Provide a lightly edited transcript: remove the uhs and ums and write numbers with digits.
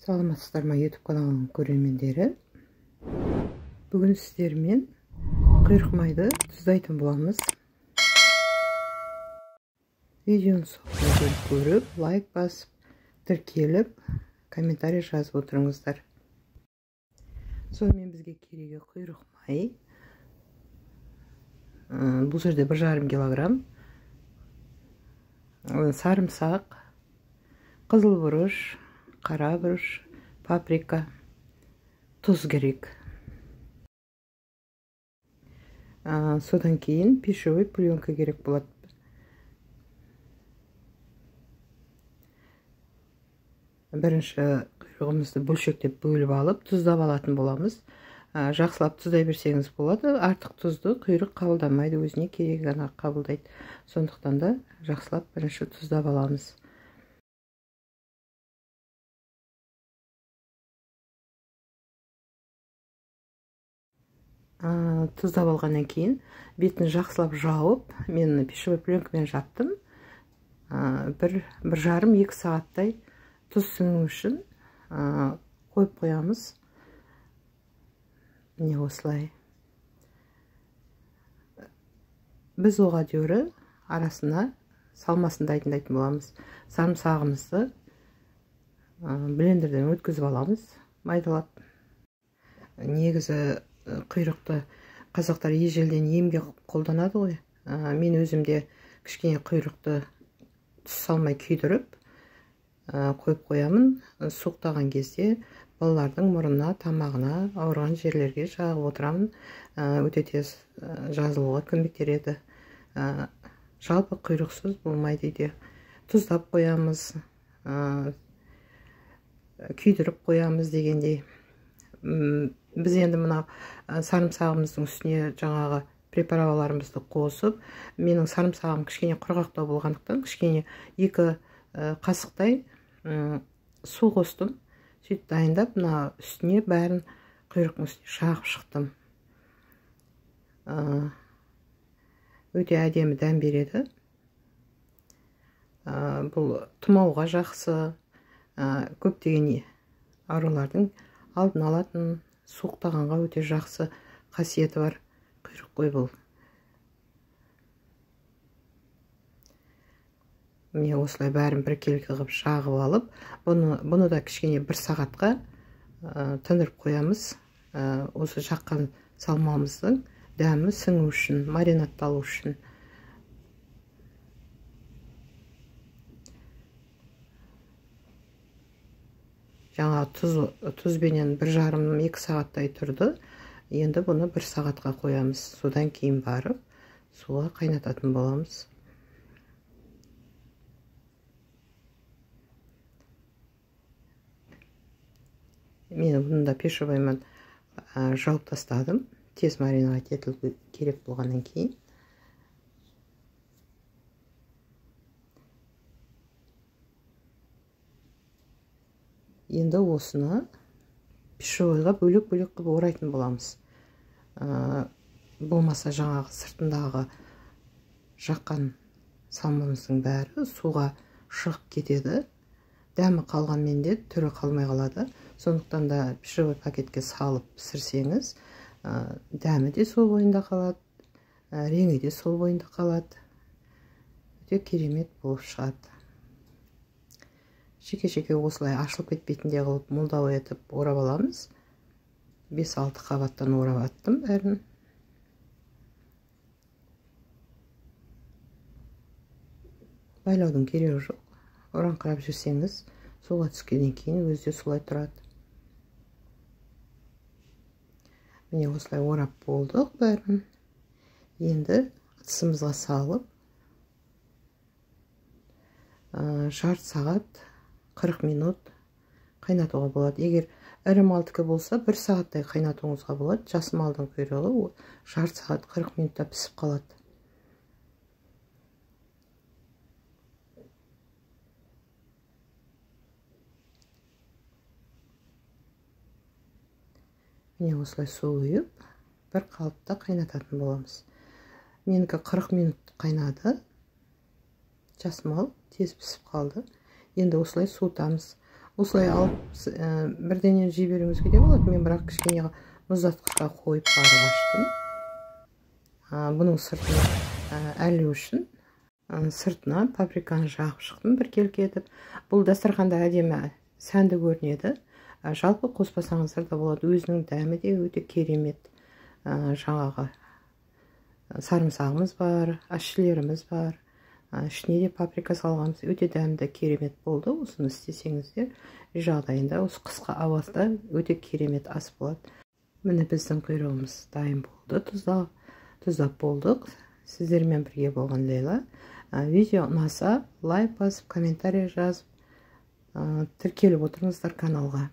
Саламатсыздар ма YouTube каналының көрермендері. Бүгін сіздермен құйрық майды тұздайтын боламыз. Видеоны соңына дейін көріп, лайк басып, тіркеліп, комментарий жазып отырыңыздар. Сонымен бізге керегі құйрық май. Бұл жерде 1,5 килограмм. Сарымсақ, қызыл бұрыш, қара бұрыш, паприка, тұз керек. Содан кейін пищевой пленка керек болады. Бірінші құйрығымызды бөлшектеп бөліп алып, тұздап алатын боламыз. Жақсылап тұздай берсеңіз болады. Артық тұзды құйрық қабылдамайды, өзіне керек ғана қабылдайды. Сондықтан да жақсылап бірінші тұздап аламыз. Тұздап алғаннан кейін бетін жақсылап жауып, мен пищевой пленкамен жаптым. 1,5-2 сағаттай тұз сіңу үшін қойып қоямыз. Міне осылай. Біз оға дейірі арасына салмасын дайындайтын боламыз. Сарымсағымызды блендерден өткізіп аламыз, майдалап. Негізі құйрықты қазақтар ежелден емге қолданады ғой. Мен өзімде кішкене құйрықты тұз салмай күйдіріп қойып қоямын. Суықтаған кезде балалардың мұрнына, тамағына, ауырған жерлерге жағып отырамын. Өте тез жазылуға көмектеседі. Жалпы құйрықсыз болмайды дейді. Тұздап қоямыз, күйдіріп қоямыз дегендей. Біз енді мына сарымсағымыздың үстіне жаңағы препараларымызды қосып, менің сарымсағым кішкене құрғақтау болғандықтан кішкене 2 қасықтай су қостым. Сөйтіп дайындап, мына үстіне бәрін құйрықтың үстіне жағып шықтым. Өте әдемі дәм береді. Бұл тұмауға жақсы, көптеген аурулардың алдын алатын, суықтағанға өте жақсы қасиеті бар құйрық қой бұл. Міне осылай бәрін біркелкі қылып жағып алып, бұны да кішкене 1 сағатқа тындырып қоямыз. Осы жаққан салмамыздың дәмі сіңу үшін, маринадталу үшін. Жаңа тұзбенен 1,5-2 сағаттай тұрды. Енді бұны 1 сағатқа қоямыз. Содан кейін барып, суға қайнататын боламыз. Мен бұны да пищевоймен жауып тастадым. Тез маринад етілу керек болғаннан кейін. Енді осыны пищевойға бөлек-бөлек қылып орайтын боламыз. Болмаса жаңағы сыртындағы жаққан салмамыздың бәрі суға шығып кетеді. Дәмі қалғанмен де түрі қалмай қалады. Сондықтан да пищевой пакетке салып пісірсеңіз, дәмі де сол бойында қалады, реңі де сол бойында қалады. Өте керемет болып шығады. Шеке-шеке осылай ашылып кетпейтіндей қылып молдау етіп орап аламыз. 5-6 қабаттан орап аттым бәрін. Байлаудың керегі жоқ. Оранқырап жүрсеңіз, суға түскеннен кейін өзі солай тұрады. Міне осылай орап болдық бәрін. Енді ыдысымызға салып, жарты сағат 40 минут қайнатуға болады. Егер ірі малдікі болса 1 сағаттай қайнатуыңызға болады. Жас малдың құйрығы жарты сағат 40 минутта пісіп қалады. Міне осылай су құйып, 1 қалыпта қайнататын боламыз. Менікі 40 минут қайнады. Жас мал тез пісіп қалды. Енді осылай суытамыз. осылай алып бірденен жей беруіңізге де болады. Мен бірақ кішкене мұздатқышқа қойып барып аштым. Бұның сыртына әлі үшін сыртына паприканы жағып шықтым бір келке етіп. Бұл дастарханда әдемі сәнді көрінеді. Жалпы қоспасаңыздар да болады. Өзінің дәмі де өте керемет. Жаңағы сарымсағымыз бар, ащылеріміз бар. Ішіне де паприка салғанбыз. Өте дәмді керемет болды. Осыны істесеңіздер жағдайында осы қысқы ауазда өте керемет ас болады. Міне біздің құйрығымыз дайын болды. Тұздап болдық. Сіздермен бірге болған Лейла. Видео ұнаса лайк басып, комментарий жазып, тіркеліп отырыңыздар каналға.